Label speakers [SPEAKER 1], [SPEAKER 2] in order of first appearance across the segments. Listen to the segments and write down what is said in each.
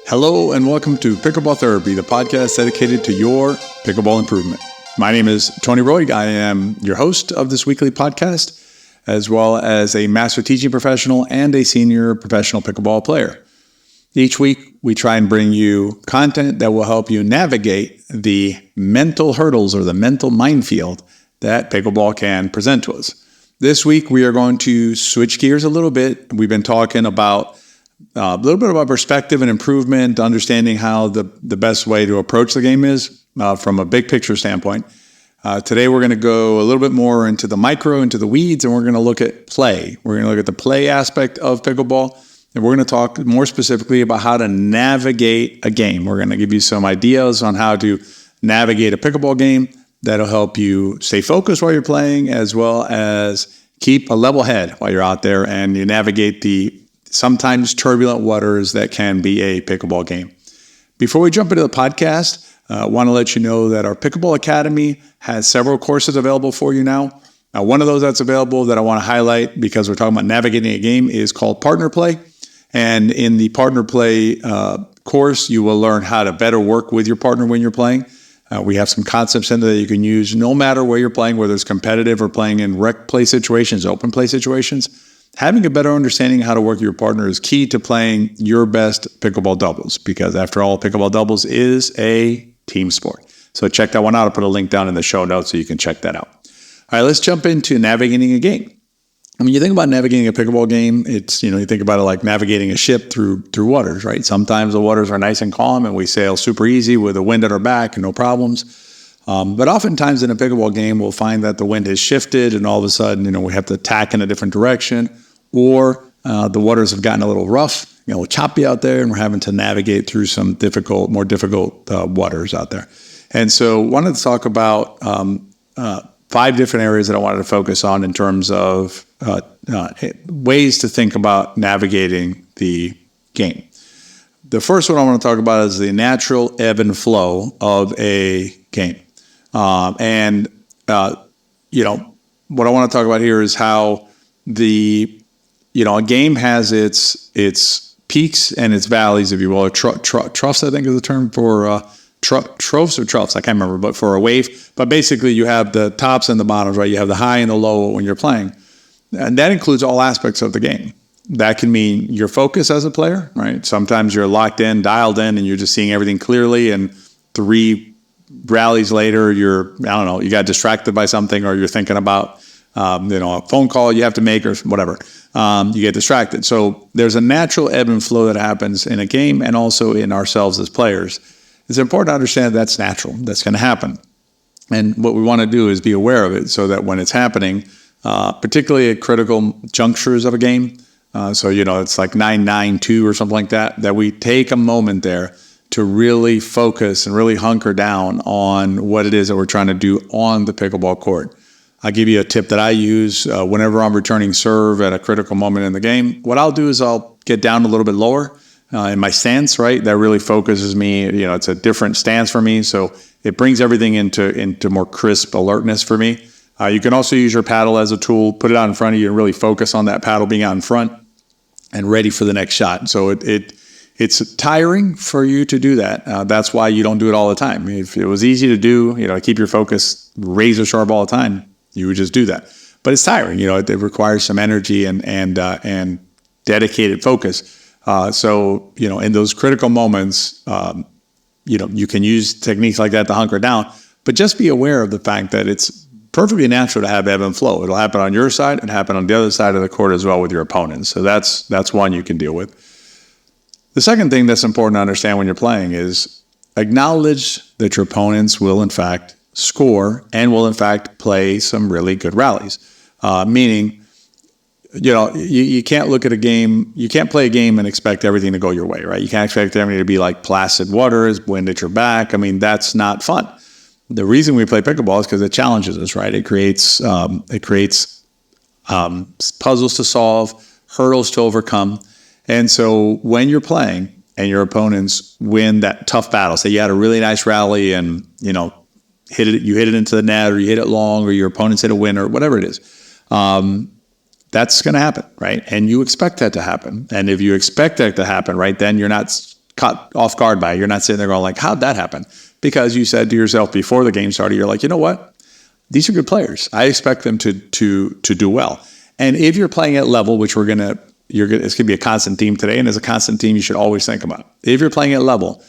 [SPEAKER 1] Hello and welcome to Pickleball Therapy, the podcast dedicated to your pickleball improvement. My name is Tony Roig. I am your host of this weekly podcast, as well as a master teaching professional and a senior professional pickleball player. Each week, we try and bring you content that will help you navigate the mental hurdles or the mental minefield that pickleball can present to us. This week, we are going to switch gears a little bit. We've been talking about a little bit about perspective and improvement, understanding how the best way to approach the game is from a big picture standpoint. Today, we're going to go a little bit more into the micro, into the weeds, and we're going to look at play. We're going to look at the play aspect of pickleball, and we're going to talk more specifically about how to navigate a game. We're going to give you some ideas on how to navigate a pickleball game that'll help you stay focused while you're playing, as well as keep a level head while you're out there and you navigate the sometimes turbulent waters that can be a pickleball game. Before we jump into the podcast, I want to let you know that our Pickleball Academy has several courses available for you now. One of those that's available that I want to highlight because we're talking about navigating a game is called Partner Play. And in the Partner Play course, you will learn how to better work with your partner when you're playing. We have some concepts in there that you can use no matter where you're playing, whether it's competitive or playing in rec play situations, open play situations. Having a better understanding of how to work with your partner is key to playing your best pickleball doubles, because after all, pickleball doubles is a team sport. So check that one out. I'll put a link down in the show notes so you can check that out. All right, let's jump into navigating a game. I mean, you think about navigating a pickleball game, it's, you think about it like navigating a ship through waters, right? Sometimes the waters are nice and calm and we sail super easy with the wind at our back and no problems. But oftentimes in a pickleball game, we'll find that the wind has shifted and all of a sudden, we have to tack in a different direction, or the waters have gotten a little rough, choppy out there, and we're having to navigate through some more difficult waters out there. And so wanted to talk about 5 different areas that I wanted to focus on in terms of ways to think about navigating the game. The first one I want to talk about is the natural ebb and flow of a game. What I want to talk about here is how a game has its peaks and its valleys, if you will, or troughs, I think is the term for troughs or troughs, I can't remember, but for a wave. But basically, you have the tops and the bottoms, right? You have the high and the low when you're playing. And that includes all aspects of the game. That can mean your focus as a player, right? Sometimes you're locked in, dialed in, and you're just seeing everything clearly. And 3 rallies later, you got distracted by something, or you're thinking about a phone call you have to make or whatever. You get distracted. So there's a natural ebb and flow that happens in a game and also in ourselves as players. It's important to understand that's natural. That's going to happen. And what we want to do is be aware of it so that when it's happening, particularly at critical junctures of a game, it's like 9-9-2 or something like that, that we take a moment there to really focus and really hunker down on what it is that we're trying to do on the pickleball court. I'll give you a tip that I use whenever I'm returning serve at a critical moment in the game. What I'll do is I'll get down a little bit lower in my stance, right? That really focuses me. It's a different stance for me, so it brings everything into more crisp alertness for me. You can also use your paddle as a tool, put it out in front of you, and really focus on that paddle being out in front and ready for the next shot. So it's tiring for you to do that. That's why you don't do it all the time. If it was easy to do, keep your focus razor sharp all the time, you would just do that. But it's tiring. It requires some energy and dedicated focus. So in those critical moments, you can use techniques like that to hunker down. But just be aware of the fact that it's perfectly natural to have ebb and flow. It'll happen on your side and happen on the other side of the court as well with your opponents. So that's one you can deal with. The second thing that's important to understand when you're playing is acknowledge that your opponents will in fact score and will in fact play some really good rallies. Meaning, you can't look at a game, you can't play a game and expect everything to go your way, right? You can't expect everything to be like placid waters, wind at your back. I mean, that's not fun. The reason we play pickleball is because it challenges us, right? It creates puzzles to solve, hurdles to overcome. And so when you're playing and your opponents win that tough battle, say you had a really nice rally and, you hit it into the net, or you hit it long, or your opponents hit a win, or whatever it is, that's going to happen, right? And you expect that to happen. And if you expect that to happen, right, then you're not caught off guard by it. You're not sitting there going like, how'd that happen? Because you said to yourself before the game started, you're like, you know what? These are good players. I expect them to do well. And if you're playing at level, which it's going to be a constant theme today, and as a constant theme, you should always think about. If you're playing at level,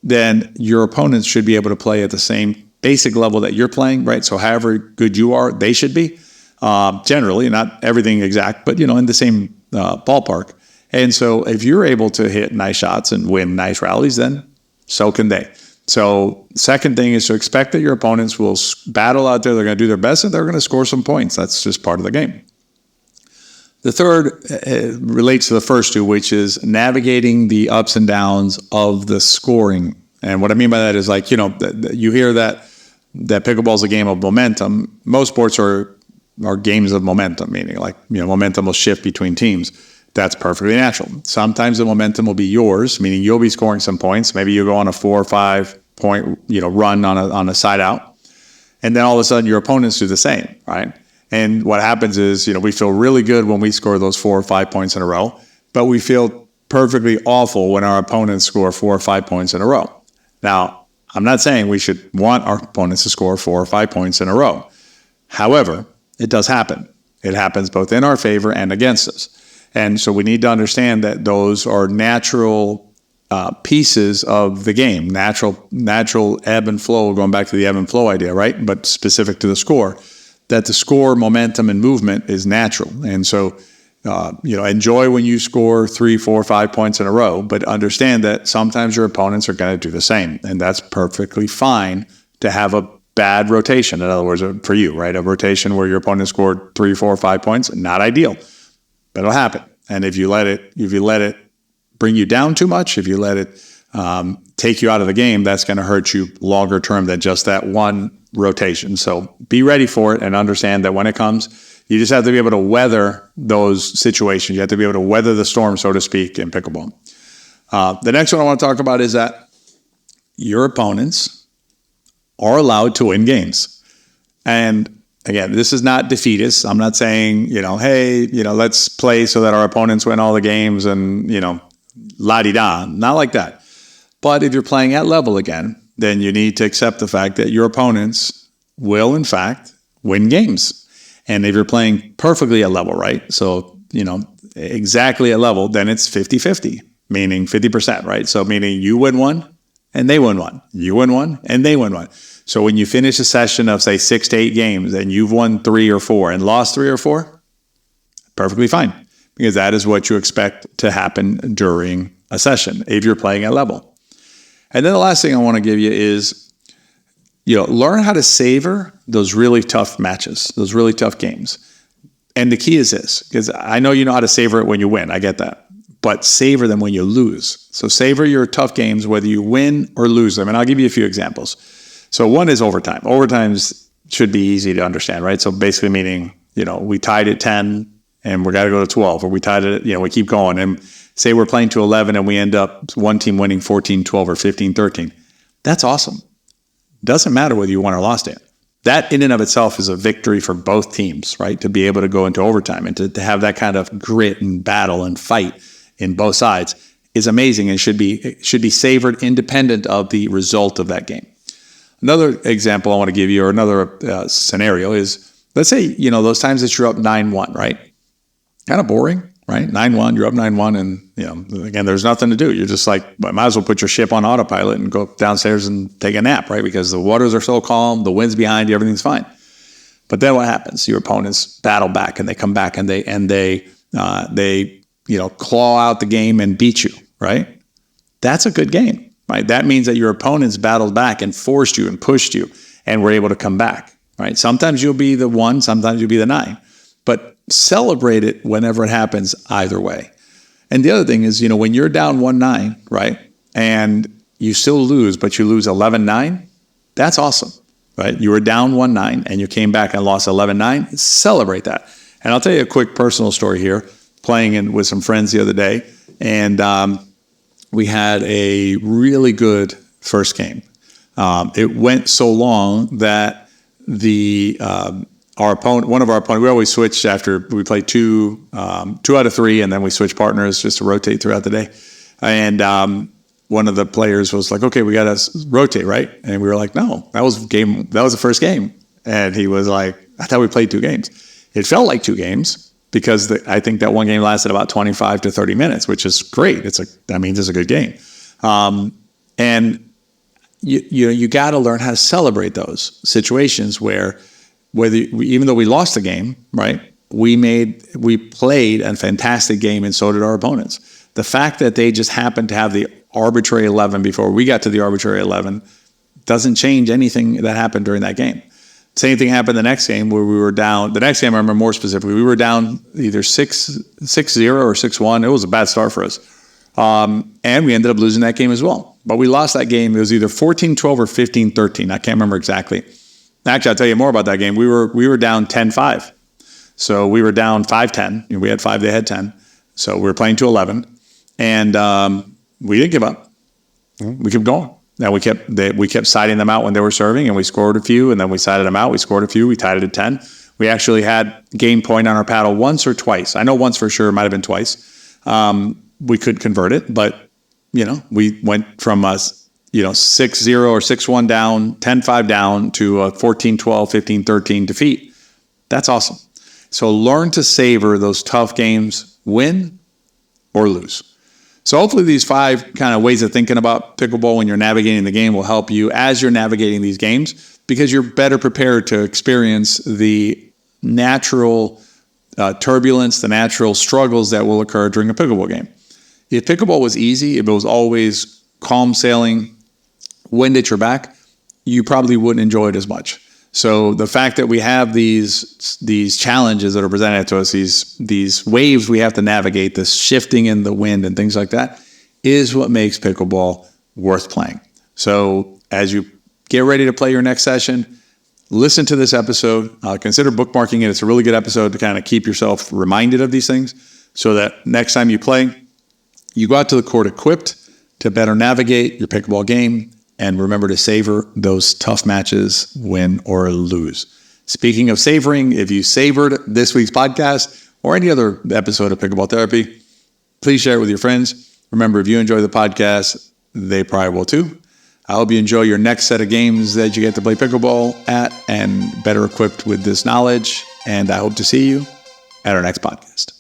[SPEAKER 1] then your opponents should be able to play at the same basic level that you're playing, right? So however good you are, they should be. Generally, not everything exact, but in the same ballpark. And so if you're able to hit nice shots and win nice rallies, then so can they. So second thing is to expect that your opponents will battle out there. They're going to do their best and they're going to score some points. That's just part of the game. The third relates to the first two, which is navigating the ups and downs of the scoring. And what I mean by that is like, you hear that pickleball is a game of momentum. Most sports are games of momentum, meaning like, momentum will shift between teams. That's perfectly natural. Sometimes the momentum will be yours, meaning you'll be scoring some points. Maybe you go on a 4 or 5 point, run on a side out. And then all of a sudden your opponents do the same, right? And what happens is, we feel really good when we score those 4 or 5 points in a row, but we feel perfectly awful when our opponents score 4 or 5 points in a row. Now, I'm not saying we should want our opponents to score 4 or 5 points in a row. However, it does happen. It happens both in our favor and against us. And so we need to understand that those are natural pieces of the game, natural ebb and flow, going back to the ebb and flow idea, right? But specific to the score, that the score momentum and movement is natural. And so, enjoy when you score 3, 4, 5 points in a row, but understand that sometimes your opponents are going to do the same. And that's perfectly fine to have a bad rotation. In other words, for you, right? A rotation where your opponent scored 3, 4, 5 points, not ideal, but it'll happen. And if you let it bring you down too much, if you let it take you out of the game, that's going to hurt you longer term than just that one rotation. So be ready for it and understand that when it comes, you just have to be able to weather those situations. You have to be able to weather the storm, so to speak, in pickleball. The next one I want to talk about is that your opponents are allowed to win games. And again, this is not defeatist. I'm not saying, hey, let's play so that our opponents win all the games and, la-di-da. Not like that. But if you're playing at level again, then you need to accept the fact that your opponents will, in fact, win games. And if you're playing perfectly at level, right? So, exactly at level, then it's 50-50, meaning 50%, right? So meaning you win one and they win one. You win one and they win one. So when you finish a session of, say, 6 to 8 games and you've won 3 or 4 and lost 3 or 4, perfectly fine, because that is what you expect to happen during a session if you're playing at level. And then the last thing I want to give you is, learn how to savor those really tough matches, those really tough games. And the key is this, because I know you know how to savor it when you win. I get that. But savor them when you lose. So savor your tough games, whether you win or lose them. And I'll give you a few examples. So one is overtime. Overtimes should be easy to understand, right? So basically meaning, we tied at 10 and we got to go to 12, or we tied it, we keep going. And say we're playing to 11 and we end up one team winning 14-12 or 15-13. That's awesome. Doesn't matter whether you won or lost it. That in and of itself is a victory for both teams, right? To be able to go into overtime and to have that kind of grit and battle and fight in both sides is amazing and should be savored independent of the result of that game. Another example I want to give you, or another scenario is, let's say, those times that you're up 9-1, right? Kind of boring, right? 9-1, you're up 9-1, and, again, there's nothing to do. You're just like, might as well put your ship on autopilot and go downstairs and take a nap, right? Because the waters are so calm, the wind's behind you, everything's fine. But then what happens? Your opponents battle back and they come back and they claw out the game and beat you, right? That's a good game, right? That means that your opponents battled back and forced you and pushed you and were able to come back, right? Sometimes you'll be the 1, sometimes you'll be the 9, but celebrate it whenever it happens either way. And the other thing is, when you're down 1-9, right, and you still lose, but you lose 11-9, that's awesome, right? You were down 1-9 and you came back and lost 11-9, celebrate that. And I'll tell you a quick personal story here, playing with some friends the other day, and we had a really good first game. It went so long that one of our opponents, we always switch after we play 2 out of 3, and then we switch partners just to rotate throughout the day. And one of the players was like, okay, we got to rotate, right? And we were like, no, that was the first game. And he was like, I thought we played 2 games. It felt like 2 games because I think that one game lasted about 25 to 30 minutes, which is great. That means it's a good game. And you got to learn how to celebrate those situations where even though we lost the game, right? We played a fantastic game, and so did our opponents. The fact that they just happened to have the arbitrary 11 before we got to the arbitrary 11 doesn't change anything that happened during that game. Same thing happened the next game where we were down. The next game, I remember more specifically, we were down either 6-0 or 6-1. It was a bad start for us. And we ended up losing that game as well. But we lost that game. It was either 14-12 or 15-13. I can't remember exactly. Actually, I'll tell you more about that game. We were down 10-5. So we were down 5-10. We had 5, they had 10. So we were playing to 11. And we didn't give up. We kept going. And we kept siding them out when they were serving, and we scored a few, and then we sided them out. We scored a few. We tied it at 10. We actually had game point on our paddle once or twice. I know once for sure. It might have been twice. We could convert it, but, we went from 6-0 or 6-1 down, 10-5 down to a 14-12, 15-13 defeat. That's awesome. So learn to savor those tough games, win or lose. So hopefully these 5 kind of ways of thinking about pickleball when you're navigating the game will help you as you're navigating these games, because you're better prepared to experience the natural turbulence, the natural struggles that will occur during a pickleball game. If pickleball was easy, if it was always calm sailing, wind at your back, you probably wouldn't enjoy it as much. So the fact that we have these challenges that are presented to us, these waves we have to navigate, this shifting in the wind and things like that, is what makes pickleball worth playing. So as you get ready to play your next session, listen to this episode. Consider bookmarking it. It's a really good episode to kind of keep yourself reminded of these things so that next time you play, you go out to the court equipped to better navigate your pickleball game. And remember to savor those tough matches, win or lose. Speaking of savoring, if you savored this week's podcast or any other episode of Pickleball Therapy, please share it with your friends. Remember, if you enjoy the podcast, they probably will too. I hope you enjoy your next set of games that you get to play pickleball at and better equipped with this knowledge. And I hope to see you at our next podcast.